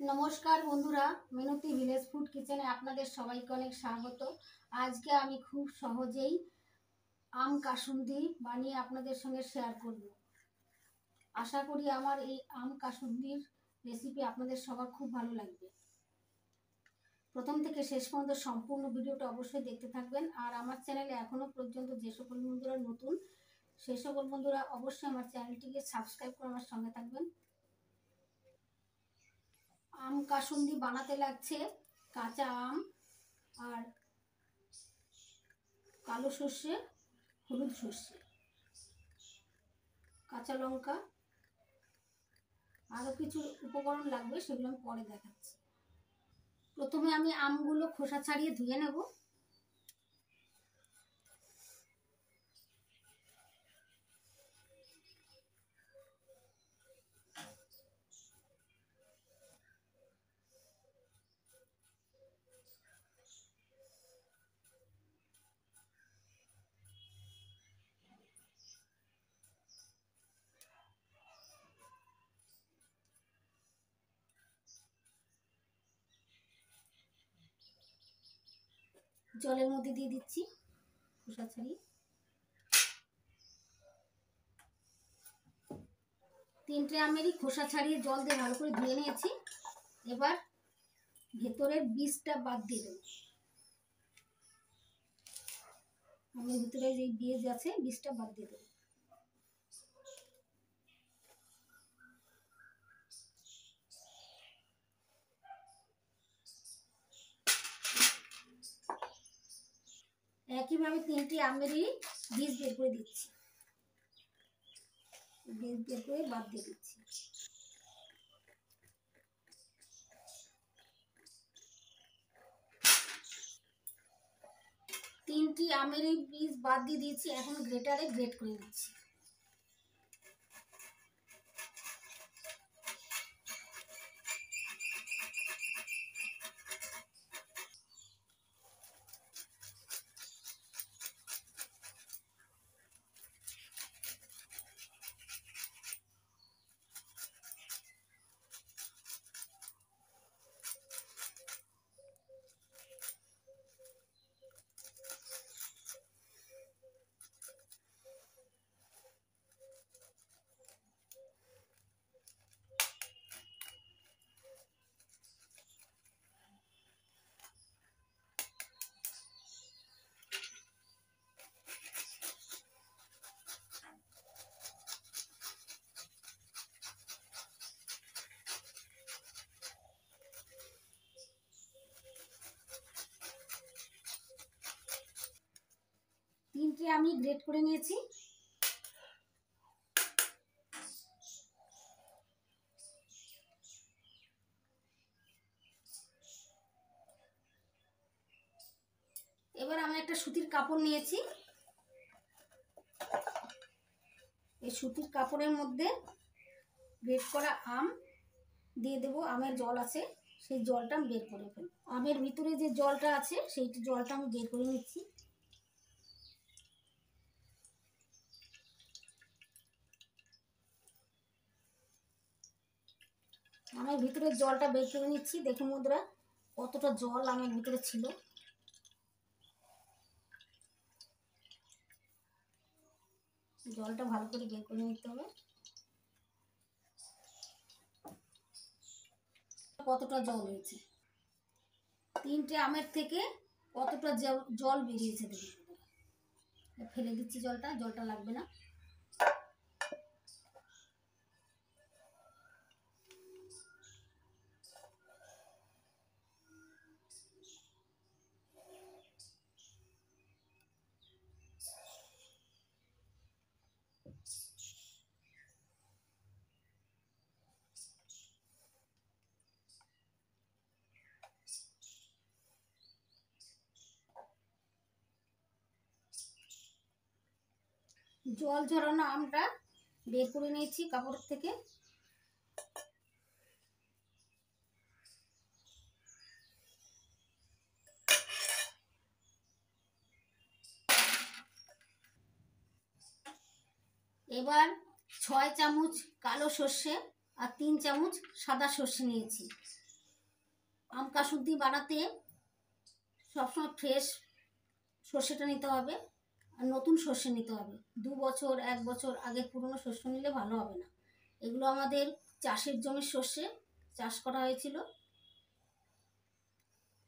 নমস্কার বন্ধুরা, মিনতি village food কিচেনে আপনাদের সবাইকে অনেক স্বাগত। আজকে আমি খুব সহজেই আম কাসুন্দি বানিয়ে আপনাদের সঙ্গে শেয়ার করব। আশা করি আমার এই আম কাসুন্দির রেসিপি আপনাদের সবার খুব ভালো লাগবে। প্রথম থেকে শেষ পর্যন্ত সম্পূর্ণ ভিডিওটা অবশ্যই দেখতে থাকবেন। আর আমার চ্যানেলে এখনো পর্যন্ত যে সকল বন্ধুরা নতুন, সেই সকল বন্ধুরা অবশ্যই আমার চ্যানেলটিকে সাবস্ক্রাইব করে আমার সঙ্গে থাকবেন। আম কাসুন্দি বানাতে লাগছে কাঁচা আম আর কালো সর্ষে, হলুদ সর্ষে, কাঁচা লঙ্কা, আরও কিছু উপকরণ লাগবে, সেগুলো আমি পরে দেখাচ্ছি। প্রথমে আমি আমগুলো খোসা ছাড়িয়ে ধুয়ে নেব। জলের মধ্যে দিয়ে দিচ্ছি খোসা ছাড়িয়ে। 3টে আমেরই খোসা ছাড়িয়ে জল দিয়ে ভালো করে ধুয়ে নিয়েছি। এবার ভেতরের বীজটা বাদ দিয়ে দেবো। আমের ভিতরে যে বীজ আছে, বীজটা বাদ দিয়ে দেবো। একইভাবে 3টে আমেরই বীজ বের করে দিচ্ছি, বীজ বের করে বাদ দিয়ে দিচ্ছি। তিনটি আমেরই বীজ বাদ দিয়ে দিয়েছি। এখন গ্রেটারে গ্রেট করে দিচ্ছি। তিনটে আমি গ্রেট করে নিয়েছি। এবার আমি একটা সুতির কাপড় নিয়েছি। এই সুতির কাপড়ের মধ্যে গ্রেট করা আম দিয়ে দেবো। আমের জল আছে, সেই জলটা আমি বের করে ফেলবো। আমের ভিতরে যে জলটা আছে, সেই জলটা আমি বের করে নিচ্ছি। আমের ভিতরে জলটা বের করে নিচ্ছি। দেখুন বন্ধুরা, কতটা জল আমের ভিতরে ছিল। জলটা ভালো করে বের করে নিতে হবে। কতটা জল হয়েছে, 3টে আমের থেকে কতটা জল বেরিয়েছে দেখুন। ফেলে দিচ্ছি জলটা, জলটা লাগবে না। জল ঝরানো আমটা বের করে নিয়েছি কাপড় থেকে। এবার 6 চামচ কালো সর্ষে আর 3 চামচ সাদা সর্ষে নিয়েছি। আম কাসুন্দি বানাতে সবসময় ফ্রেশ সর্ষেটা নিতে হবে, আর নতুন সর্ষে নিতে হবে। 2 বছর 1 বছর আগে পুরনো সর্ষে নিলে ভালো হবে না। এগুলো আমাদের চাষের জমির সর্ষে, চাষ করা হয়েছিল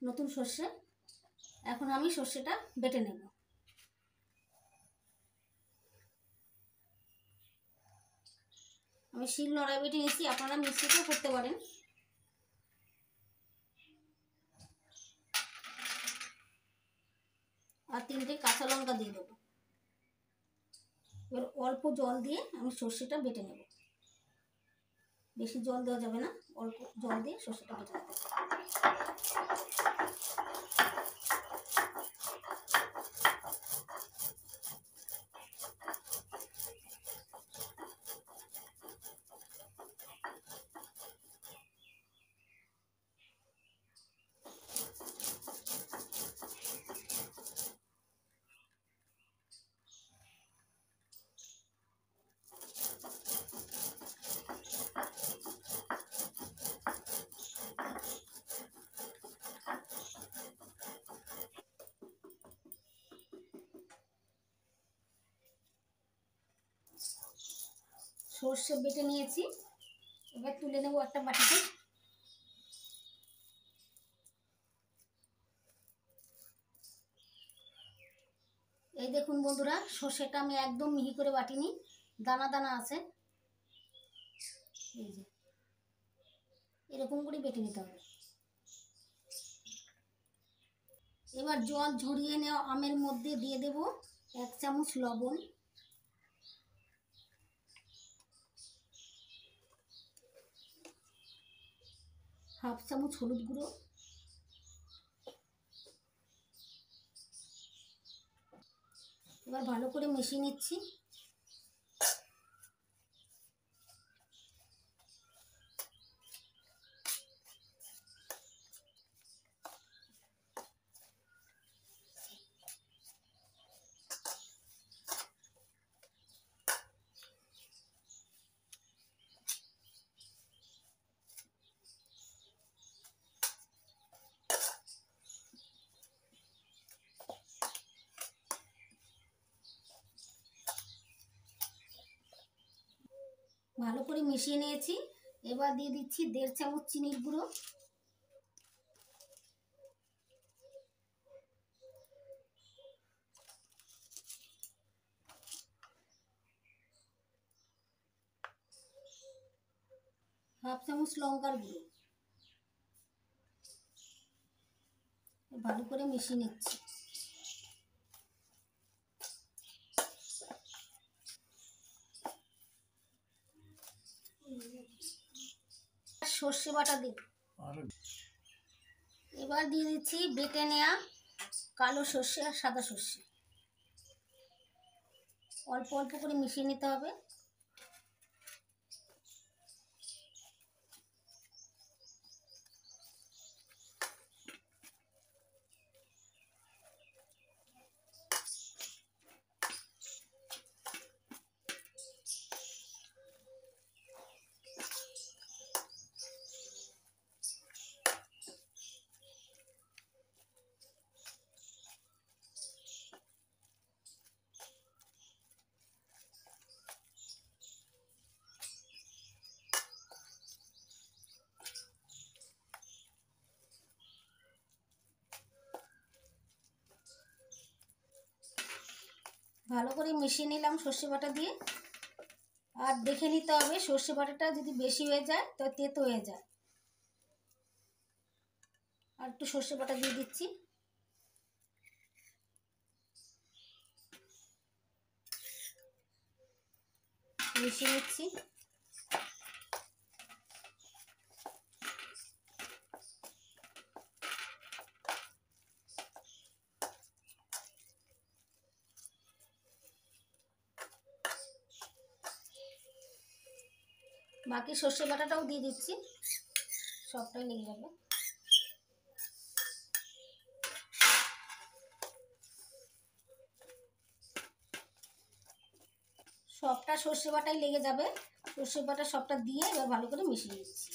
নতুন সর্ষে। এখন আমি সর্ষেটা বেটে নেব। আমি শিল নোড়ায় বেটে নিয়েছি, আপনারা মিক্সিতেও করতে পারেন। আর 3টে কাঁচা লঙ্কা দিয়ে দেবো। এবার অল্প জল দিয়ে আমি সর্ষেটা বেটে নেব। বেশি জল দেওয়া যাবে না, অল্প জল দিয়ে সর্ষেটা বেটে নেব। সর্ষে বেটে নিয়েছি, এবার তুলে নেব একটা বাটিতে। এই দেখুন বন্ধুরা, সর্ষেটা আমি একদম মিহি করে বাটিনি, দানা দানা আছে। এই যে এরকম করে বেটে নিতে হবে। এবার জল ঝরিয়ে নেওয়া আমের মধ্যে দিয়ে দেব 1 চামচ লবণ, 1/2 চামচ হলুদ গুঁড়ো, এবার ভালো করে মিশিয়ে নিচ্ছি। ভালো করে মিশিয়ে নিয়েছি। এবার দিয়ে দিচ্ছি 1.5 চামচ চিনির গুঁড়ো, হাফ চামচ লঙ্কার গুঁড়ো। ভালো করে মিশিয়ে নিচ্ছি। সর্ষে বাটা দেব। এবার দিয়ে দিচ্ছি বেটে নেওয়া কালো সর্ষে আর সাদা সর্ষে। অল্প অল্প করে মিশিয়ে নিতে হবে। ভালো করে মিশিয়ে নিলাম সর্ষে বাটা দিয়ে। আর দেখে নিতে হবে সর্ষে বাটাটা যদি বেশি হয়ে যায় তো তেতো হয়ে যায়। আর একটু সর্ষে বাটা দিয়ে দিচ্ছি। মিশিয়ে নিচ্ছি। বাকি সর্ষে বাটাটাও দিয়ে দিচ্ছি, সবটাই লেগে যাবে। সবটা সর্ষে বাটাই লেগে যাবে। সর্ষে বাটা সবটা দিয়ে এবার ভালো করে মিশিয়ে দিচ্ছি।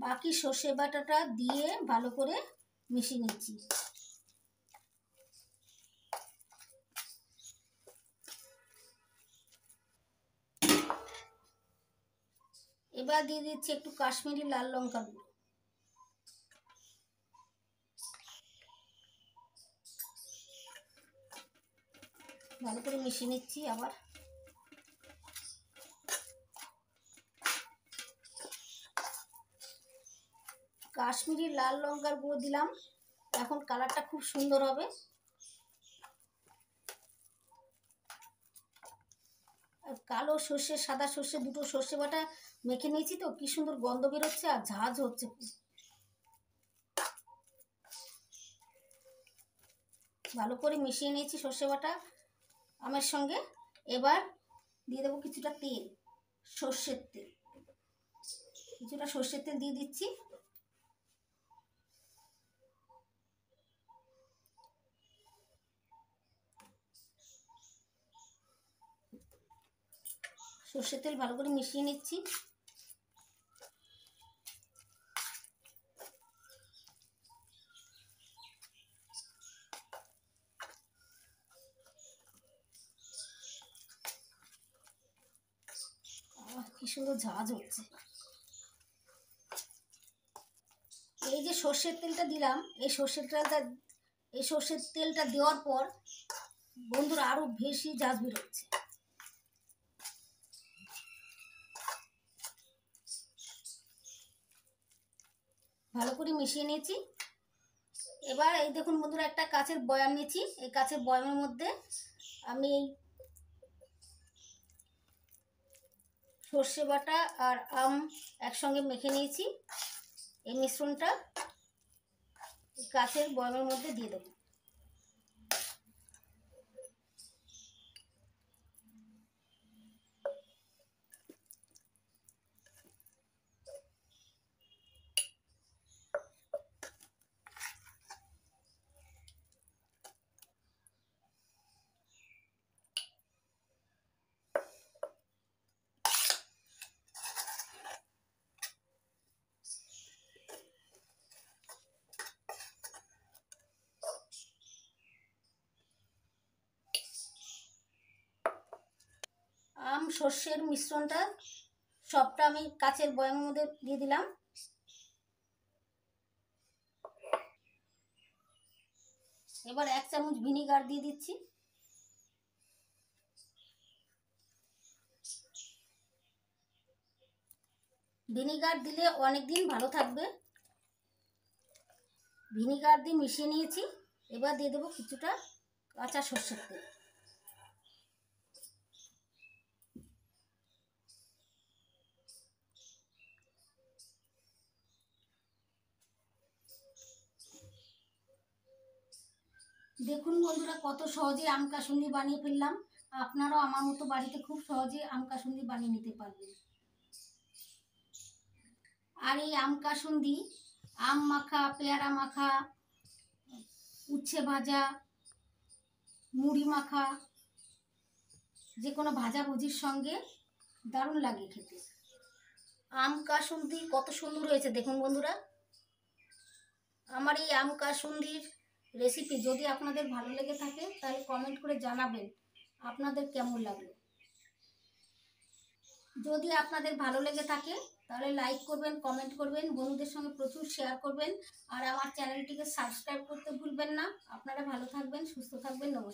বাকি সর্ষে বাটাটা দিয়ে ভালো করে মিশিয়ে নিচ্ছি। এবার দিয়ে দিচ্ছি একটু কাশ্মীরি লাল লঙ্কার গুঁড়ো। ভালো করে মিশিয়ে নিচ্ছি। আবার কাশ্মীরি লাল লঙ্কার গুঁড়ো দিলাম, এখন কালারটা খুব সুন্দর হবে। কালো সর্ষে সাদা সর্ষে দুটো সর্ষে বাটা মেখে নিয়েছি তো, কি সুন্দর গন্ধ বেরোচ্ছে আর ঝাঁঝ হচ্ছে। ভালো করে মিশিয়ে নিয়েছি সর্ষে বাটা আমের সঙ্গে। এবার দিয়ে দেবো কিছুটা তেল, সর্ষের তেল। কিছুটা সর্ষের তেল দিয়ে দিচ্ছি। সর্ষের তেল ভালো করে মিশিয়ে নিচ্ছি। কি সুন্দর ঝাঁঝ হচ্ছে। এই যে সর্ষের তেলটা দিলাম, এই সর্ষের তেলটা দেওয়ার পর বন্ধুরা আরো বেশি ঝাঁঝ বেরোচ্ছে। ভালো করে মিশিয়ে নিয়েছি। এবার এই দেখুন বন্ধুরা, একটা কাঁচের বয়াম নিয়েছি। এই কাঁচের বয়ামের মধ্যে আমি সর্ষে বাটা আর আম একসঙ্গে মেখে নিয়েছি। এই মিশ্রণটা কাঁচের বয়ামের মধ্যে দিয়ে দেবো। আম সর্ষের মিশ্রণটা সবটা আমি কাঁচের বয়ামের মধ্যে দিয়ে দিলাম। এবার 1 চামচ ভিনিগার দিয়ে দিচ্ছি। ভিনিগার দিলে অনেক দিন ভালো থাকবে। ভিনিগার দিয়ে মিশিয়ে নিয়েছি। এবার দিয়ে দেবো কিছুটা কাঁচা সর্ষের তেল। দেখুন বন্ধুরা, কত সহজে আম কাসুন্দি বানিয়ে ফেললাম। আপনারাও আমার মতো বাড়িতে খুব সহজে আম কাসুন্দি বানিয়ে নিতে পারবেন। আর এই আম কাসুন্দি, আম মাখা, পেয়ারা মাখা, উচ্ছে ভাজা, মুড়ি মাখা, যে কোনো ভাজাভুজির সঙ্গে দারুণ লাগে খেতে। আম কাসুন্দি কত সুন্দর হয়েছে দেখুন বন্ধুরা। আমার এই আম কাসুন্দির রেসিপি যদি আপনাদের ভালো লেগে থাকে তাহলে কমেন্ট করে জানাবেন আপনাদের কেমন লাগলো। যদি আপনাদের ভালো লেগে থাকে তাহলে লাইক করবেন, কমেন্ট করবেন, বন্ধুদের সঙ্গে প্রচুর শেয়ার করবেন। আর আমার চ্যানেলটিকে সাবস্ক্রাইব করতে ভুলবেন না। আপনারা ভালো থাকবেন, সুস্থ থাকবেন। নমস্কার।